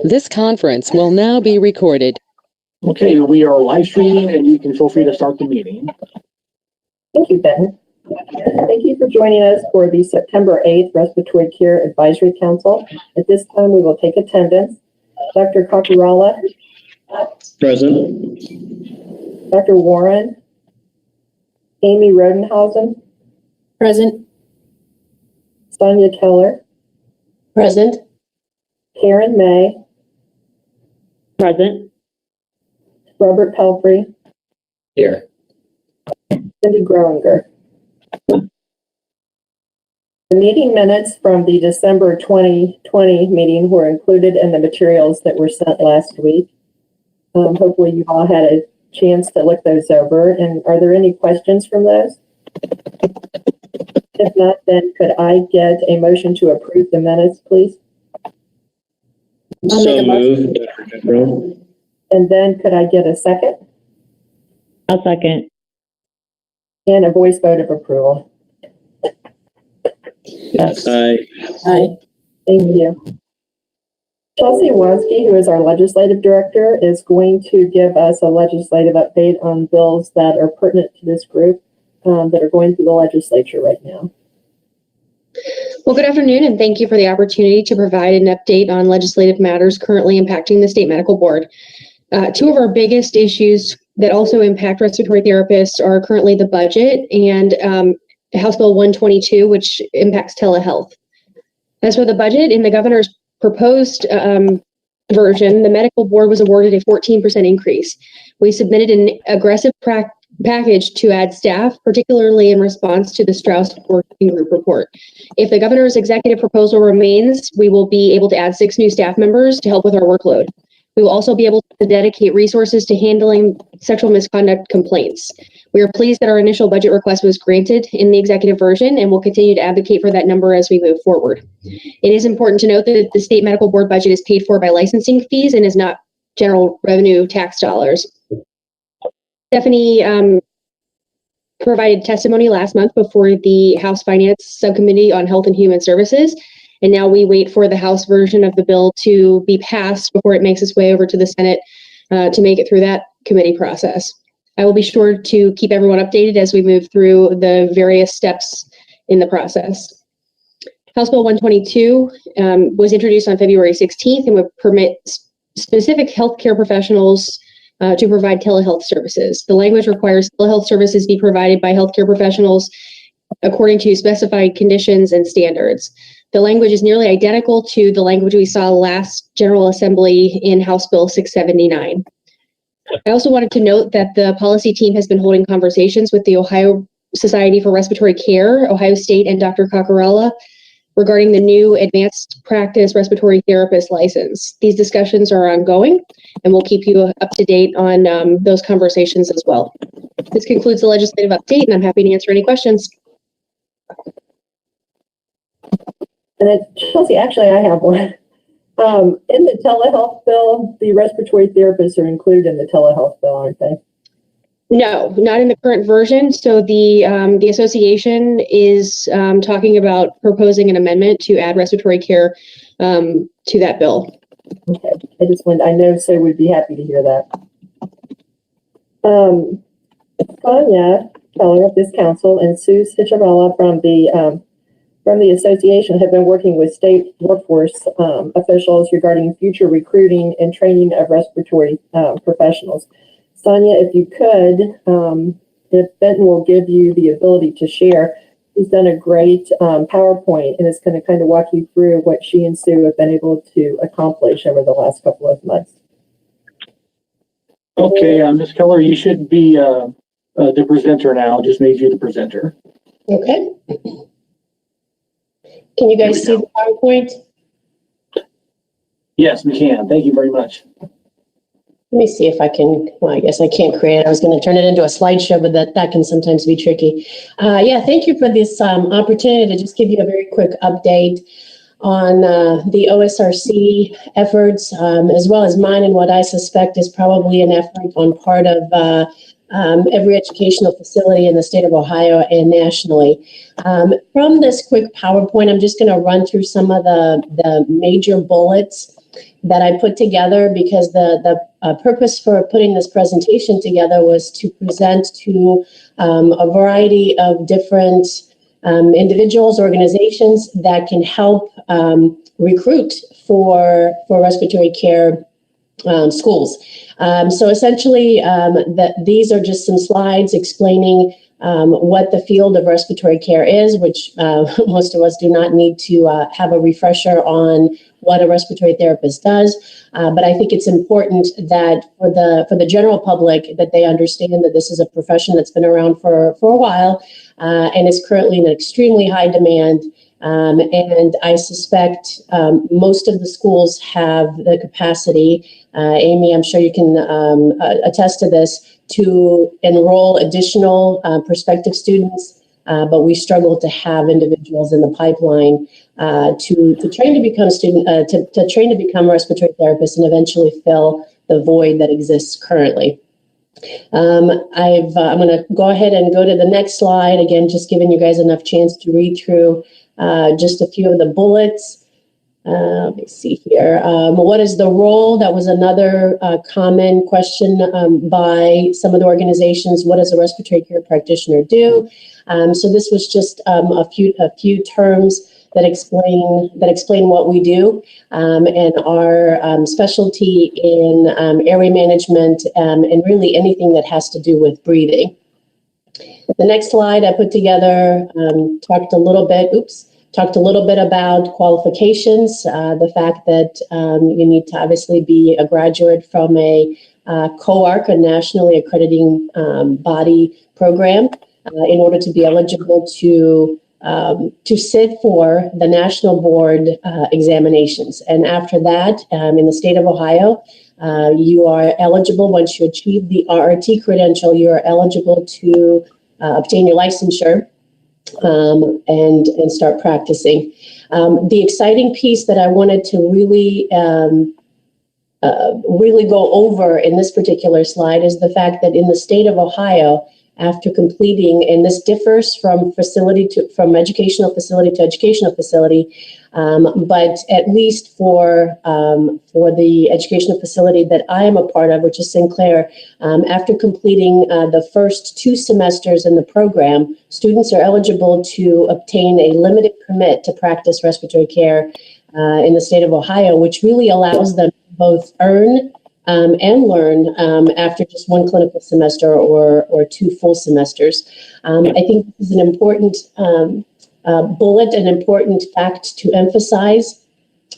This conference will now be recorded. Okay, we are live streaming and you can feel free to start the meeting. Thank you, Ben. Thank you for joining us for the September 8th Respiratory Care Advisory Council. At this time, we will take attendance. Dr. Kakurala. Present. Dr. Warren. Amy Rodenhausen. Present. Sonia Keller. Present. Karen May. Present. Robert Pelfrey. Here. Cindy Groeninger. The meeting minutes from the December 2020 meeting were included in the materials that were sent last week. Hopefully you all had a chance to look those over. And are there any questions from those? If not, then could I get a motion to approve the minutes, please? So moved. And then could I get a second? I'll second. And a voice vote of approval. Yes. Aye. Aye. Thank you. Chelsea Wansky, who is our legislative director, is going to give us a legislative update on bills that are pertinent to this group that are going through the legislature right now. Well, good afternoon, and thank you for the opportunity to provide an update on legislative matters currently impacting the State Medical Board. Two of our biggest issues that also impact respiratory therapists are currently the budget and House Bill 122, which impacts telehealth. As for the budget, in the governor's proposed version, the medical board was awarded a 14% increase. We submitted an aggressive package to add staff, particularly in response to the Strauss Working Group report. If the governor's executive proposal remains, we will be able to add 6 new staff members to help with our workload. We will also be able to dedicate resources to handling sexual misconduct complaints. We are pleased that our initial budget request was granted in the executive version, and will continue to advocate for that number as we move forward. It is important to note that the State Medical Board budget is paid for by licensing fees and is not general revenue tax dollars. Stephanie provided testimony last month before the House Finance Subcommittee on Health and Human Services, and now we wait for the House version of the bill to be passed before it makes its way over to the Senate to make it through that committee process. I will be sure to keep everyone updated as we move through the various steps in the process. House Bill 122 was introduced on February 16th and would permit specific healthcare professionals to provide telehealth services. The language requires telehealth services be provided by healthcare professionals according to specified conditions and standards. The language is nearly identical to the language we saw last General Assembly in House Bill 679. I also wanted to note that the policy team has been holding conversations with the Ohio Society for Respiratory Care, Ohio State, and Dr. Kakurala regarding the new advanced practice respiratory therapist license. These discussions are ongoing, and we'll keep you up to date on those conversations as well. This concludes the legislative update, and I'm happy to answer any questions. And then, Chelsea, actually, I have one. In the telehealth bill, the respiratory therapists are included in the telehealth bill, aren't they? No, not in the current version. So the association is talking about proposing an amendment to add respiratory care to that bill. Okay, I know so would be happy to hear that. Sonia Keller of this council and Sue Cicciarella from the association have been working with state workforce officials regarding future recruiting and training of respiratory professionals. Sonia, if you could, if Benton will give you the ability to share, he's done a great PowerPoint and is going to kind of walk you through what she and Sue have been able to accomplish over the last couple of months. Okay, Ms. Keller, you should be the presenter now. Just made you the presenter. Okay. Can you guys see the PowerPoint? Yes, we can. Thank you very much. Let me see if I can, well, I guess I can't create it. I was going to turn it into a slideshow, but that can sometimes be tricky. Yeah, thank you for this opportunity to just give you a very quick update. on the OSRC efforts, as well as mine and what I suspect is probably an effort on part of every educational facility in the state of Ohio and nationally. From this quick PowerPoint, I'm just going to run through some of the major bullets that I put together, because the purpose for putting this presentation together was to present to a variety of different individuals, organizations that can help recruit for respiratory care schools. So essentially, these are just some slides explaining what the field of respiratory care is, which most of us do not need to have a refresher on what a respiratory therapist does. But I think it's important that for the general public, that they understand that this is a profession that's been around for a while and is currently in extremely high demand. And I suspect most of the schools have the capacity, Amy, I'm sure you can attest to this, to enroll additional prospective students, but we struggle to have individuals in the pipeline to train to become to train to become respiratory therapists and eventually fill the void that exists currently. I'm going to go ahead and go to the next slide. Again, just giving you guys enough chance to read through just a few of the bullets. Let me see here. What is the role? That was another common question by some of the organizations. What does a respiratory care practitioner do? So this was just a few terms that explain what we do, and our specialty in airway management, and really anything that has to do with breathing. The next slide I put together talked a little bit about qualifications, the fact that you need to obviously be a graduate from a COARC, a nationally accrediting body program, in order to be eligible to sit for the national board examinations. And after that, in the state of Ohio, you are eligible, once you achieve the RRT credential, you are eligible to obtain your licensure and start practicing. The exciting piece that I wanted to really go over in this particular slide is the fact that in the state of Ohio, after completing, and this differs from educational facility to educational facility, but at least for the educational facility that I am a part of, which is Sinclair, after completing the first 2 semesters in the program, students are eligible to obtain a limited permit to practice respiratory care in the state of Ohio, which really allows them to both earn and learn after just 1 clinical semester or 2 full semesters. I think this is an important bullet, an important fact to emphasize,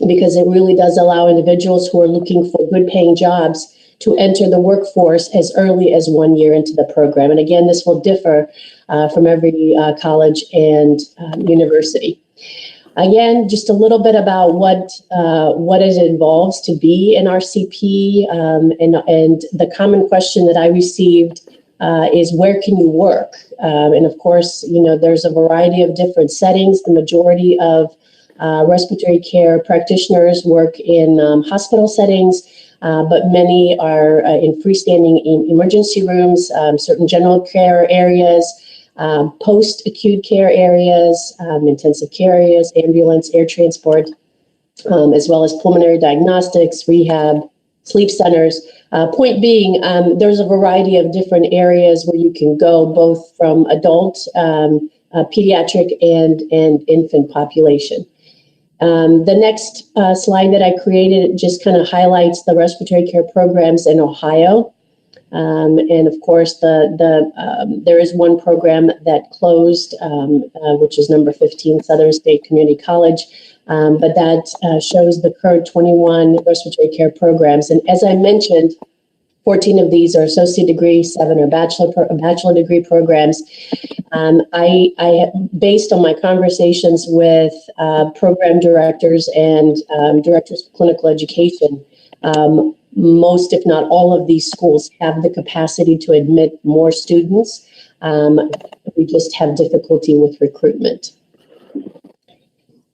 because it really does allow individuals who are looking for good paying jobs to enter the workforce as early as 1 year into the program. And again, this will differ from every college and university. Again, just a little bit about what it involves to be an RCP, and the common question that I received is, where can you work? And of course, there's a variety of different settings. The majority of respiratory care practitioners work in hospital settings, but many are in freestanding emergency rooms, certain general care areas, post-acute care areas, intensive care areas, ambulance, air transport, as well as pulmonary diagnostics, rehab, sleep centers. Point being, there's a variety of different areas where you can go, both from adult, pediatric, and infant population. The next slide that I created just kind of highlights the respiratory care programs in Ohio. And of course, there is one program that closed, which is number 15, Southern State Community College, but that shows the current 21 respiratory care programs. And as I mentioned, 14 of these are associate degree, 7 are bachelor degree programs. I based on my conversations with program directors and directors of clinical education, most, if not all, of these schools have the capacity to admit more students. We just have difficulty with recruitment.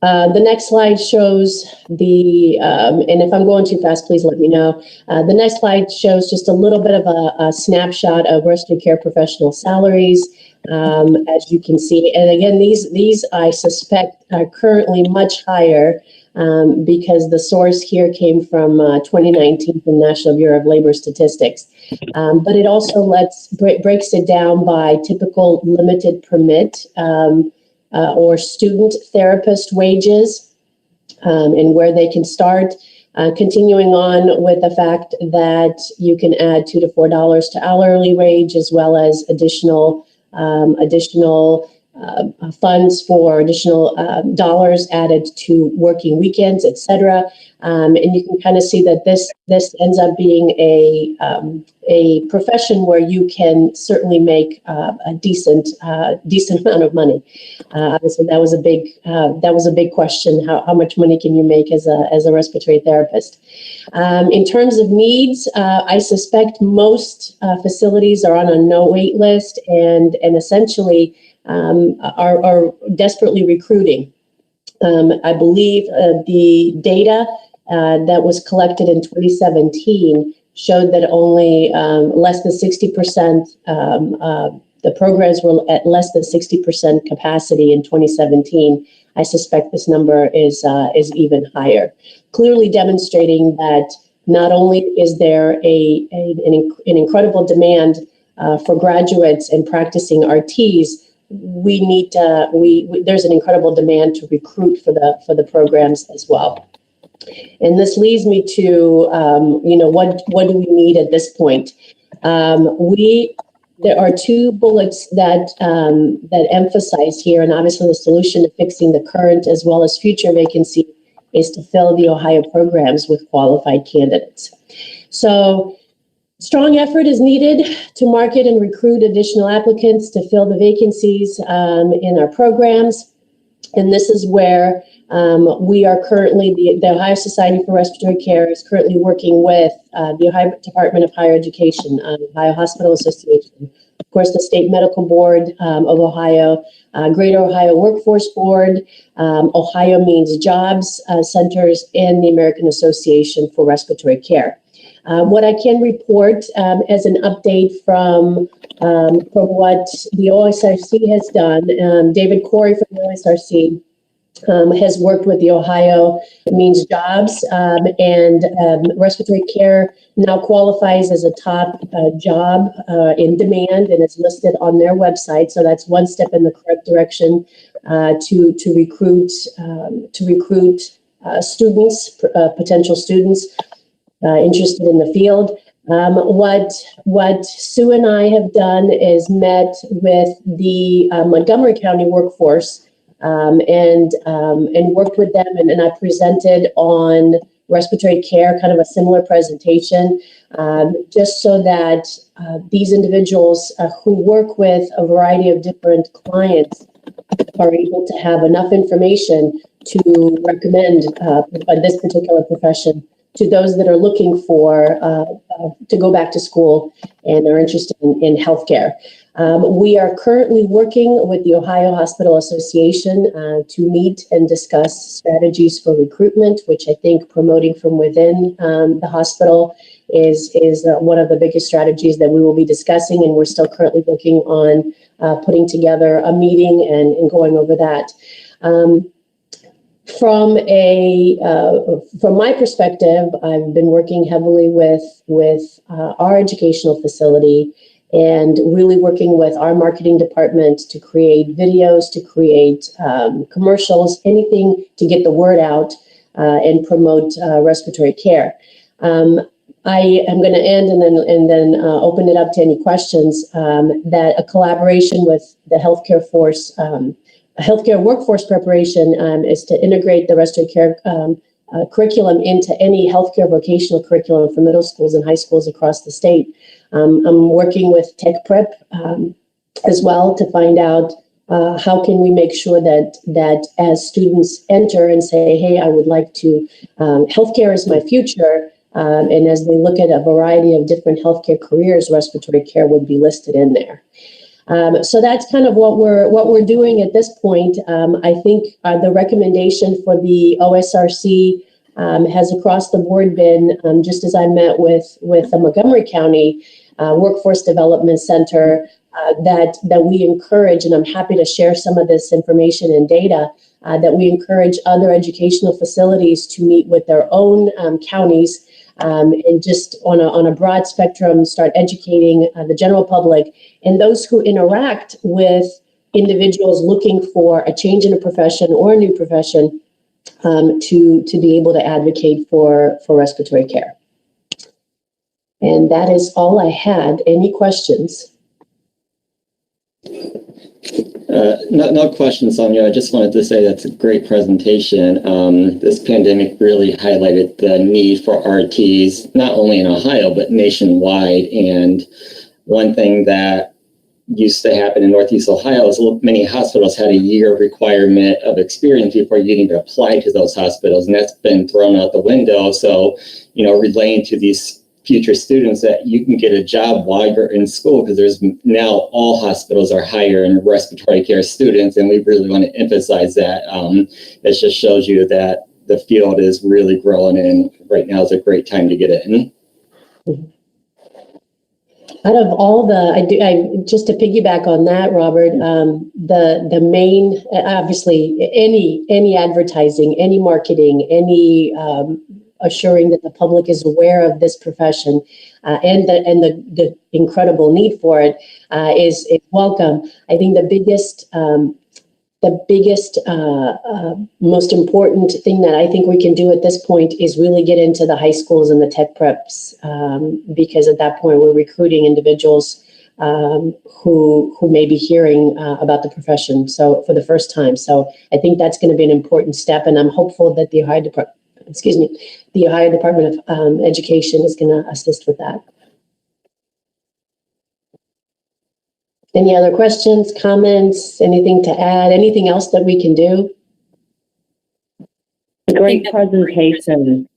The next slide shows the, and if I'm going too fast, please let me know. The next slide shows just a little bit of a snapshot of respiratory care professional salaries, as you can see. And again, these I suspect are currently much higher because the source here came from 2019 from National Bureau of Labor Statistics. But it also breaks it down by typical limited permit or student therapist wages and where they can start. Continuing on with the fact that you can add $2 to $4 to hourly wage, as well as additional funds for additional dollars added to working weekends, etc. And you can kind of see that this ends up being a profession where you can certainly make a decent amount of money. Obviously, that was a big question. How much money can you make as a respiratory therapist? In terms of needs, I suspect most facilities are on a no wait list and essentially are desperately recruiting. I believe the data that was collected in 2017 showed that only less than 60%, the programs were at less than 60% capacity in 2017. I suspect this number is even higher, clearly demonstrating that not only is there an incredible demand for graduates and practicing RTs, there's an incredible demand to recruit for the programs as well. And this leads me to, what do we need at this point? There are two bullets that emphasize here, and obviously the solution to fixing the current as well as future vacancy is to fill the Ohio programs with qualified candidates. So strong effort is needed to market and recruit additional applicants to fill the vacancies in our programs. And this is where we are currently, the Ohio Society for Respiratory Care is currently working with the Ohio Department of Higher Education, Ohio Hospital Association, of course, the State Medical Board of Ohio, Greater Ohio Workforce Board, Ohio Means Jobs Centers, and the American Association for Respiratory Care. What I can report as an update from what the OSRC has done, David Corey from the OSRC has worked with the Ohio Means Jobs, and respiratory care now qualifies as a top job in demand and is listed on their website. So that's one step in the correct direction to recruit students, potential students interested in the field. What Sue and I have done is met with the Montgomery County workforce and worked with them, and I presented on respiratory care, kind of a similar presentation, just so that these individuals who work with a variety of different clients are able to have enough information to recommend this particular profession to those that are looking for to go back to school and are interested in healthcare. We are currently working with the Ohio Hospital Association to meet and discuss strategies for recruitment, which I think promoting from within the hospital is one of the biggest strategies that we will be discussing, and we're still currently working on putting together a meeting and going over that. From my perspective, I've been working heavily with our educational facility and really working with our marketing department to create videos, to create commercials, anything to get the word out and promote respiratory care. I am going to end and then open it up to any questions. That a collaboration with the healthcare force. Healthcare workforce preparation is to integrate the respiratory care curriculum into any healthcare vocational curriculum for middle schools and high schools across the state. I'm working with Tech Prep as well to find out how can we make sure that as students enter and say, hey, I would like to, healthcare is my future, and as they look at a variety of different healthcare careers, respiratory care would be listed in there. So that's kind of what we're doing at this point. I think the recommendation for the OSRC has across the board been, just as I met with the Montgomery County Workforce Development Center, that we encourage, and I'm happy to share some of this information and data, that we encourage other educational facilities to meet with their own counties and just on a broad spectrum start educating the general public and those who interact with individuals looking for a change in a profession or a new profession to be able to advocate for respiratory care. And that is all I had. Any questions? No questions, Sonia. I just wanted to say that's a great presentation. This pandemic really highlighted the need for RTs, not only in Ohio, but nationwide. And one thing that used to happen in Northeast Ohio is many hospitals had a year requirement of experience before you can even apply to those hospitals. And that's been thrown out the window. So, relaying to these future students that you can get a job while you're in school, because there's now all hospitals are hiring respiratory care students, and we really want to emphasize that. It just shows you that the field is really growing, and right now is a great time to get in. Out of all just to piggyback on that, Robert, the main, obviously, any advertising, any marketing, any assuring that the public is aware of this profession and the incredible need for it is welcome. I think the biggest, most important thing that I think we can do at this point is really get into the high schools and the tech preps, because at that point we're recruiting individuals who may be hearing about the profession for the first time. So I think that's going to be an important step, and I'm hopeful that the Ohio Department of Education is going to assist with that. Any other questions, comments, anything to add, anything else that we can do? Great presentation.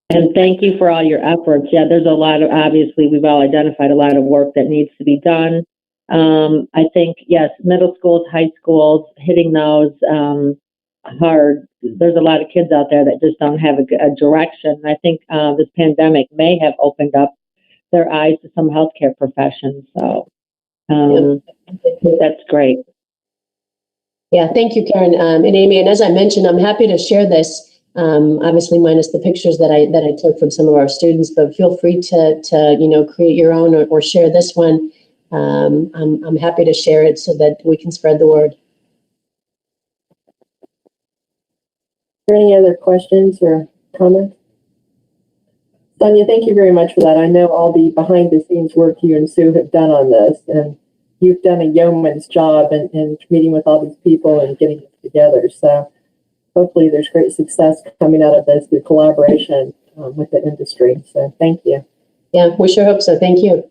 And thank you for all your efforts. Yeah, there's a lot of, obviously, we've all identified a lot of work that needs to be done. I think, yes, middle schools, high schools, hitting those hard. There's a lot of kids out there that just don't have a direction. I think this pandemic may have opened up their eyes to some healthcare professions. So that's great. Yeah, thank you, Karen and Amy. And as I mentioned, I'm happy to share this. Obviously, minus the pictures that I took from some of our students, but feel free to create your own or share this one. I'm happy to share it so that we can spread the word. Are there any other questions or comments? Sonia, thank you very much for that. I know all the behind the scenes work you and Sue have done on this, and you've done a yeoman's job in meeting with all these people and getting it together. So hopefully there's great success coming out of this through collaboration with the industry. So thank you. Yeah, we sure hope so. Thank you.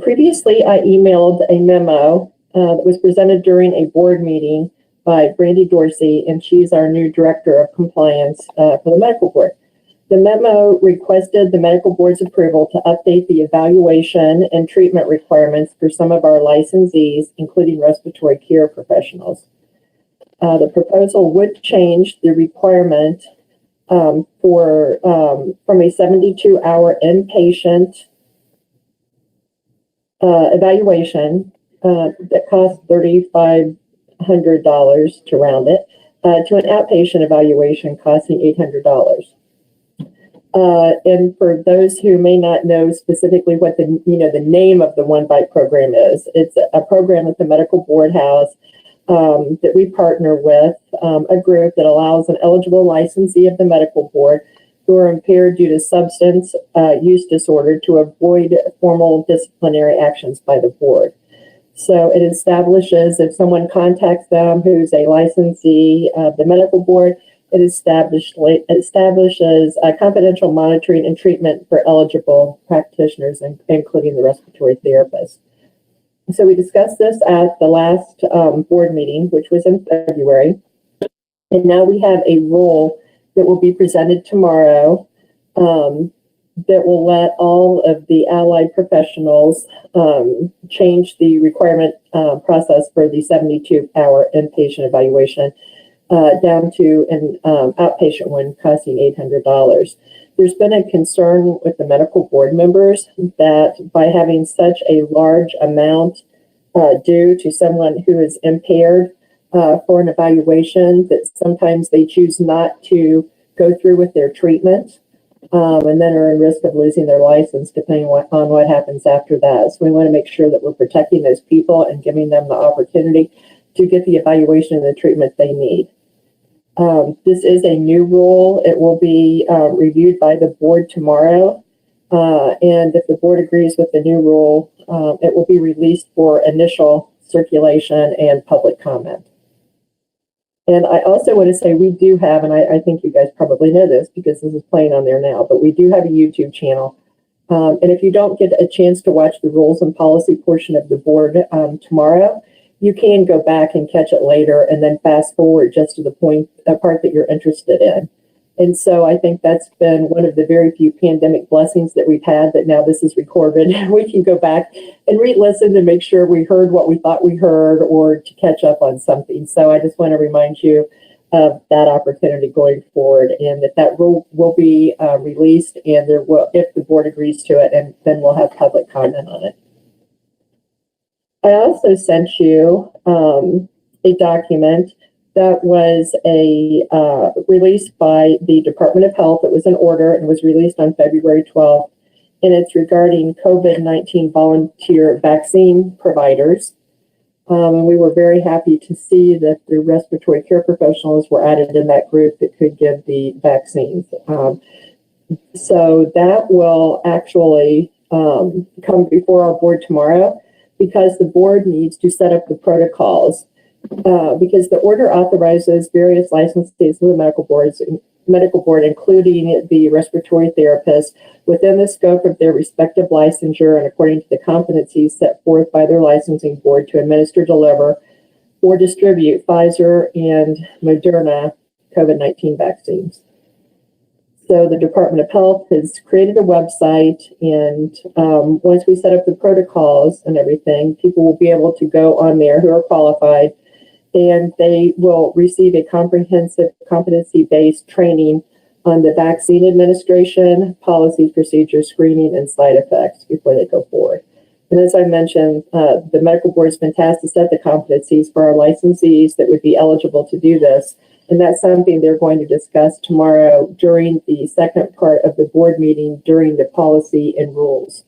Previously, I emailed a memo that was presented during a board meeting by Brandy Dorsey, and she's our new Director of Compliance for the Medical Board. The memo requested the Medical Board's approval to update the evaluation and treatment requirements for some of our licensees, including respiratory care professionals. The proposal would change the requirement from a 72-hour inpatient evaluation that costs $3,500 to round it to an outpatient evaluation costing $800. And for those who may not know specifically what the name of the One Bite program is, it's a program at the Medical Board has that we partner with a group that allows an eligible licensee of the Medical Board who are impaired due to substance use disorder to avoid formal disciplinary actions by the board. So it establishes, if someone contacts them who's a licensee of the Medical Board, it establishes confidential monitoring and treatment for eligible practitioners, including the respiratory therapist. So we discussed this at the last board meeting, which was in February. And now we have a rule that will be presented tomorrow that will let all of the allied professionals change the requirement process for the 72-hour inpatient evaluation down to an outpatient one costing $800. There's been a concern with the medical board members that by having such a large amount due to someone who is impaired for an evaluation, that sometimes they choose not to go through with their treatment and then are at risk of losing their license depending on what happens after that. So we want to make sure that we're protecting those people and giving them the opportunity to get the evaluation and the treatment they need. This is a new rule. It will be reviewed by the board tomorrow. And if the board agrees with the new rule, it will be released for initial circulation and public comment. And I also want to say we do have, and I think you guys probably know this because this is playing on there now, but we do have a YouTube channel. And if you don't get a chance to watch the rules and policy portion of the board tomorrow, you can go back and catch it later and then fast forward just to the part that you're interested in. And so I think that's been one of the very few pandemic blessings that we've had, that now this is recorded. We can go back and re-listen to make sure we heard what we thought we heard or to catch up on something. So I just want to remind you of that opportunity going forward, and that rule will be released, and there will, if the board agrees to it, and then we'll have public comment on it. I also sent you a document that was released by the Department of Health. It was an order and was released on February 12th, and it's regarding COVID-19 volunteer vaccine providers. And we were very happy to see that the respiratory care professionals were added in that group that could give the vaccines. So that will actually come before our board tomorrow, because the board needs to set up the protocols, because the order authorizes various licensees of the medical board, including the respiratory therapists, within the scope of their respective licensure and according to the competencies set forth by their licensing board, to administer, deliver, or distribute Pfizer and Moderna COVID-19 vaccines. So the Department of Health has created a website, and once we set up the protocols and everything, people will be able to go on there who are qualified, and they will receive a comprehensive competency-based training on the vaccine administration, policies, procedures, screening, and side effects before they go forward. And as I mentioned, the medical board has been tasked to set the competencies for our licensees that would be eligible to do this. And that's something they're going to discuss tomorrow during the second part of the board meeting during the policy and rules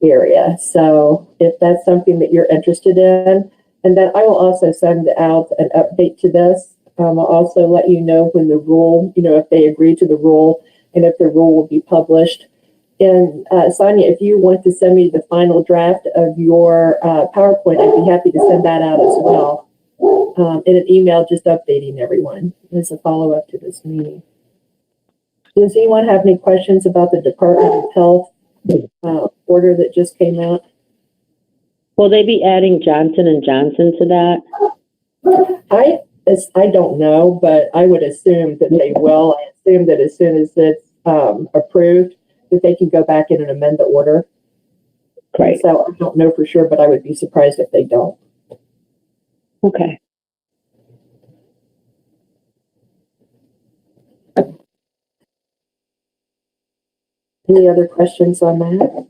area. So if that's something that you're interested in, and then I will also send out an update to this. I'll also let you know when the rule, if they agree to the rule and if the rule will be published. And Sonia, if you want to send me the final draft of your PowerPoint, I'd be happy to send that out as well. In an email, just updating everyone as a follow-up to this meeting. Does anyone have any questions about the Department of Health order that just came out? Will they be adding Johnson & Johnson to that? I don't know, but I would assume that they will. I assume that as soon as it's approved, that they can go back in and amend the order. Great. So I don't know for sure, but I would be surprised if they don't. Okay. Any other questions on that?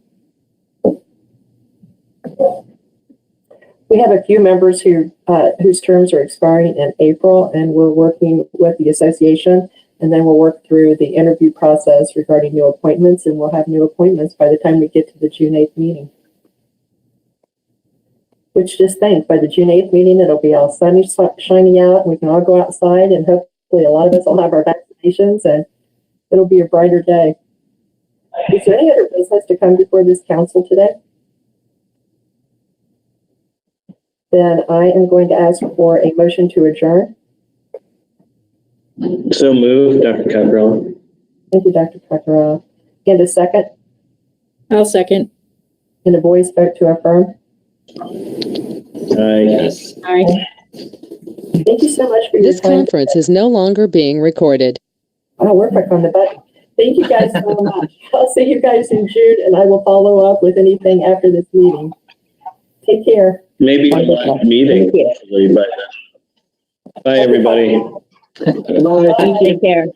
We have a few members whose terms are expiring in April, and we're working with the association, and then we'll work through the interview process regarding new appointments, and we'll have new appointments by the time we get to the June 8th meeting. Which, just think, by the June 8th meeting, it'll be all sunny, shiny out, and we can all go outside, and hopefully a lot of us will have our vaccinations, and it'll be a brighter day. Is there any other business to come before this council today? Then I am going to ask for a motion to adjourn. So moved, Dr. Cockrell. Thank you, Dr. Cockrell. And a second? I'll second. And a voice vote to affirm? Aye. Yes. Aye. Thank you so much for your This time. conference is no longer being recorded. Oh, we're quick on the button. Thank you guys so much. I'll see you guys in June, and I will follow up with anything after this meeting. Take care. Maybe the last meeting, hopefully, but bye, everybody. Take care.